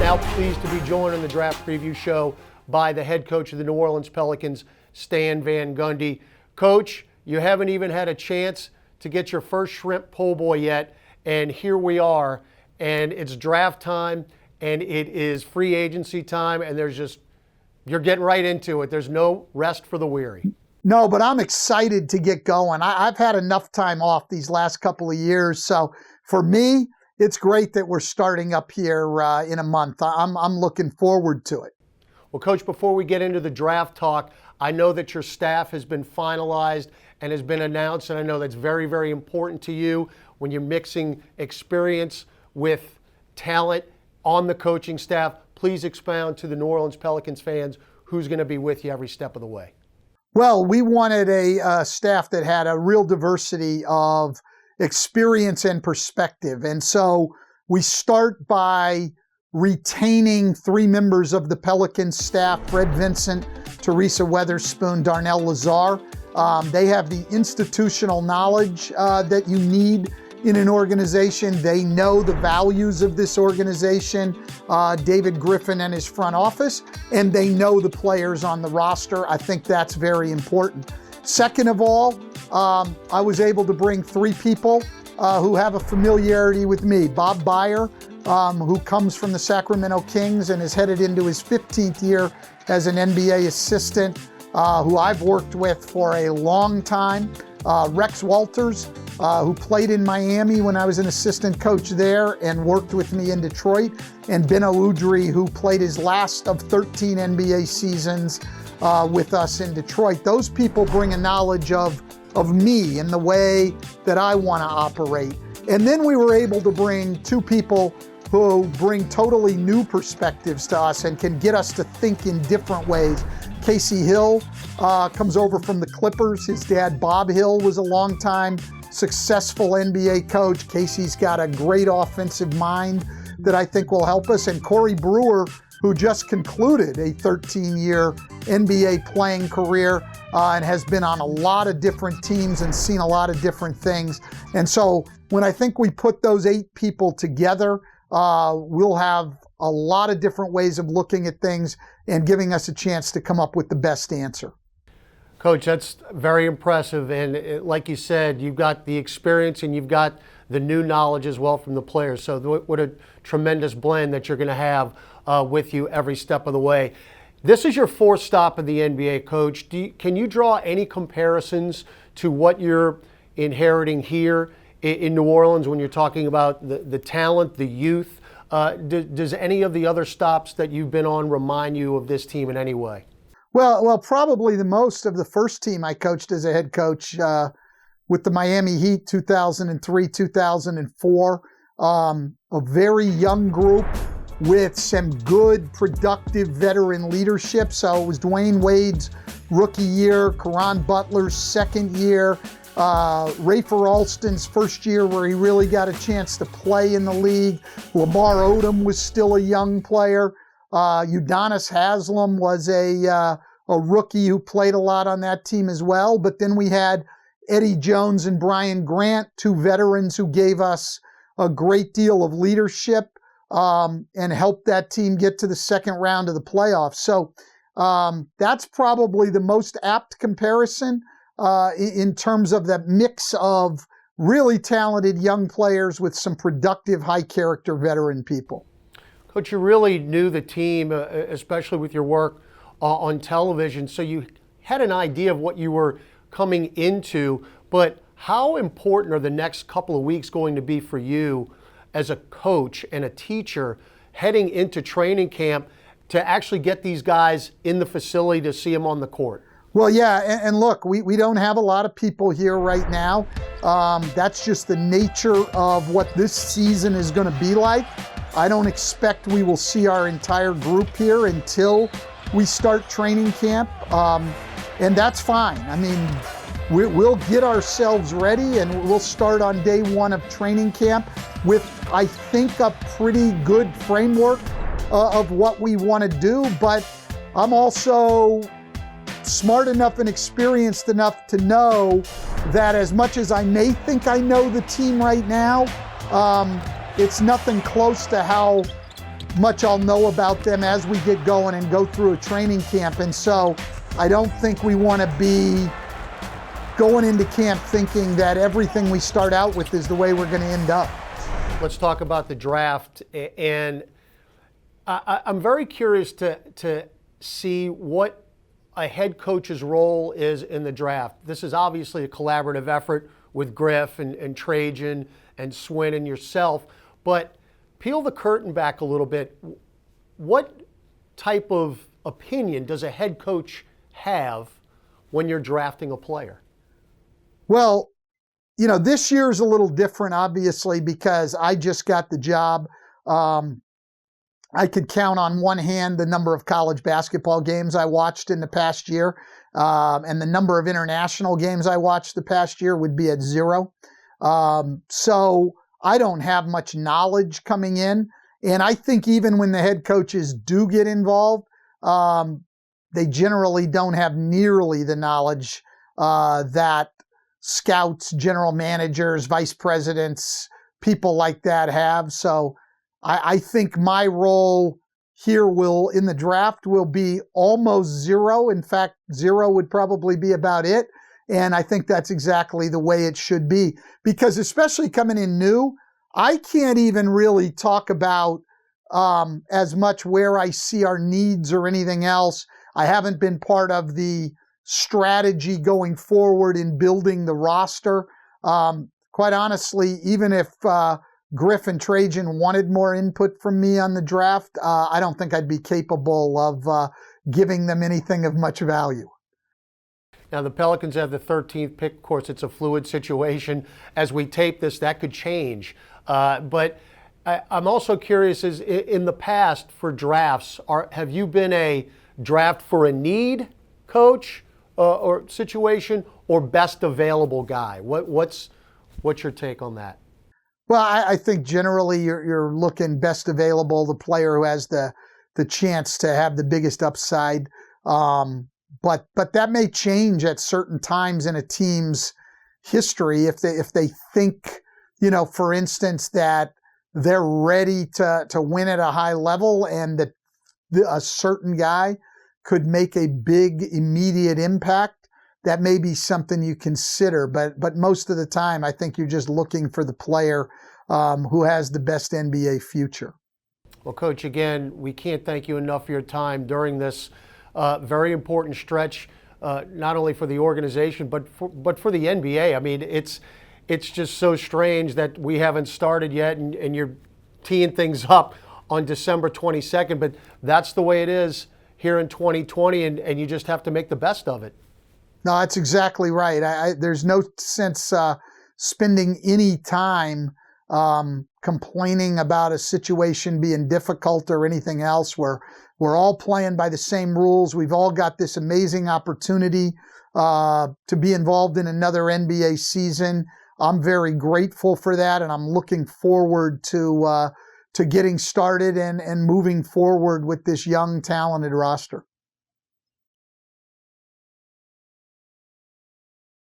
now pleased to be joined on the Draft Preview Show by the head coach of the New Orleans Pelicans, Stan Van Gundy. Coach, you haven't even had a chance to get your first shrimp po' boy yet, and here we are, and it's draft time, and it is free agency time, and you're getting right into it. There's no rest for the weary. No, but I'm excited to get going. I've had enough time off these last couple of years, so for me, it's great that we're starting up here in a month. I'm looking forward to it. Well, Coach, before we get into the draft talk, I know that your staff has been finalized and has been announced, and I know that's very, very important to you when you're mixing experience with talent on the coaching staff. Please expound to the New Orleans Pelicans fans who's going to be with you every step of the way. Well, we wanted a staff that had a real diversity of experience and perspective. And so we start by retaining 3 members of the Pelicans staff: Fred Vincent, Teresa Weatherspoon, Darnell Lazar. They have the institutional knowledge that you need in an organization. They know the values of this organization, David Griffin and his front office, and they know the players on the roster. I think that's very important. Second of all, I was able to bring 3 people who have a familiarity with me. Bob Byer, who comes from the Sacramento Kings and is headed into his 15th year as an NBA assistant, who I've worked with for a long time. Rex Walters, who played in Miami when I was an assistant coach there and worked with me in Detroit. And Ben Aludri, who played his last of 13 NBA seasons with us in Detroit. Those people bring a knowledge of me and the way that I want to operate. And then we were able to bring 2 people who bring totally new perspectives to us and can get us to think in different ways. Casey Hill comes over from the Clippers. His dad, Bob Hill, was a longtime successful NBA coach. Casey's got a great offensive mind that I think will help us. And Corey Brewer, who just concluded a 13-year NBA playing career and has been on a lot of different teams and seen a lot of different things. And so when I think we put those 8 people together, we'll have a lot of different ways of looking at things and giving us a chance to come up with the best answer. Coach, that's very impressive. And like you said, you've got the experience and you've got the new knowledge as well from the players. So what a tremendous blend that you're going to have with you every step of the way. This is your 4th stop in the NBA, Coach. Can you draw any comparisons to what you're inheriting here in New Orleans when you're talking about the talent, the youth? Does any of the other stops that you've been on remind you of this team in any way? Well, probably the most of the first team I coached as a head coach with the Miami Heat, 2003, 2004. A very young group with some good, productive veteran leadership. So it was Dwayne Wade's rookie year, Caron Butler's second year, Rafer Alston's first year where he really got a chance to play in the league. Lamar Odom was still a young player. Udonis Haslem was a rookie who played a lot on that team as well. But then we had Eddie Jones and Brian Grant, 2 veterans who gave us a great deal of leadership and helped that team get to the second round of the playoffs. So that's probably the most apt comparison in terms of that mix of really talented young players with some productive, high-character veteran people. Coach, you really knew the team, especially with your work on television, so you had an idea of what you were coming into, but how important are the next couple of weeks going to be for you as a coach and a teacher heading into training camp to actually get these guys in the facility to see them on the court? Well, yeah, and look, we don't have a lot of people here right now. That's just the nature of what this season is going to be like. I don't expect we will see our entire group here until we start training camp, and that's fine. I mean, we'll get ourselves ready, and we'll start on day 1 of training camp with, I think, a pretty good framework of what we want to do, but I'm also smart enough and experienced enough to know that as much as I may think I know the team right now, it's nothing close to how much I'll know about them as we get going and go through a training camp. And so I don't think we want to be going into camp thinking that everything we start out with is the way we're going to end up. Let's talk about the draft. And I'm very curious to see what a head coach's role is in the draft. This is obviously a collaborative effort with Griff and Trajan and Swin and yourself, but peel the curtain back a little bit. What type of opinion does a head coach have when you're drafting a player? Well, you know, this year is a little different, obviously, because I just got the job. I could count on one hand the number of college basketball games I watched in the past year, and the number of international games I watched the past year would be at zero. So I don't have much knowledge coming in. And I think even when the head coaches do get involved, they generally don't have nearly the knowledge that scouts, general managers, vice presidents, people like that have. So I think my role here in the draft will be almost zero. In fact, zero would probably be about it. And I think that's exactly the way it should be. Because especially coming in new, I can't even really talk about as much where I see our needs or anything else. I haven't been part of the strategy going forward in building the roster. Quite honestly, even if Griff and Trajan wanted more input from me on the draft, I don't think I'd be capable of giving them anything of much value. Now, the Pelicans have the 13th pick. Of course, it's a fluid situation. As we tape this, that could change. But I'm also curious, is in the past for drafts, have you been a draft for a need coach or situation, or best available guy? What's your take on that? Well, I think generally you're looking best available, the player who has the chance to have the biggest upside. But that may change at certain times in a team's history if they think, you know, for instance, that they're ready to win at a high level and that a certain guy could make a big immediate impact. That may be something you consider, but most of the time, I think you're just looking for the player who has the best NBA future. Well, Coach, again, we can't thank you enough for your time during this very important stretch, not only for the organization but for the NBA. I mean, it's just so strange that we haven't started yet, and you're teeing things up on December 22nd. But that's the way it is here in 2020, and you just have to make the best of it. No, that's exactly right. There's no sense spending any time complaining about a situation being difficult or anything else. We're all playing by the same rules. We've all got this amazing opportunity to be involved in another NBA season. I'm very grateful for that, and I'm looking forward to getting started and moving forward with this young, talented roster.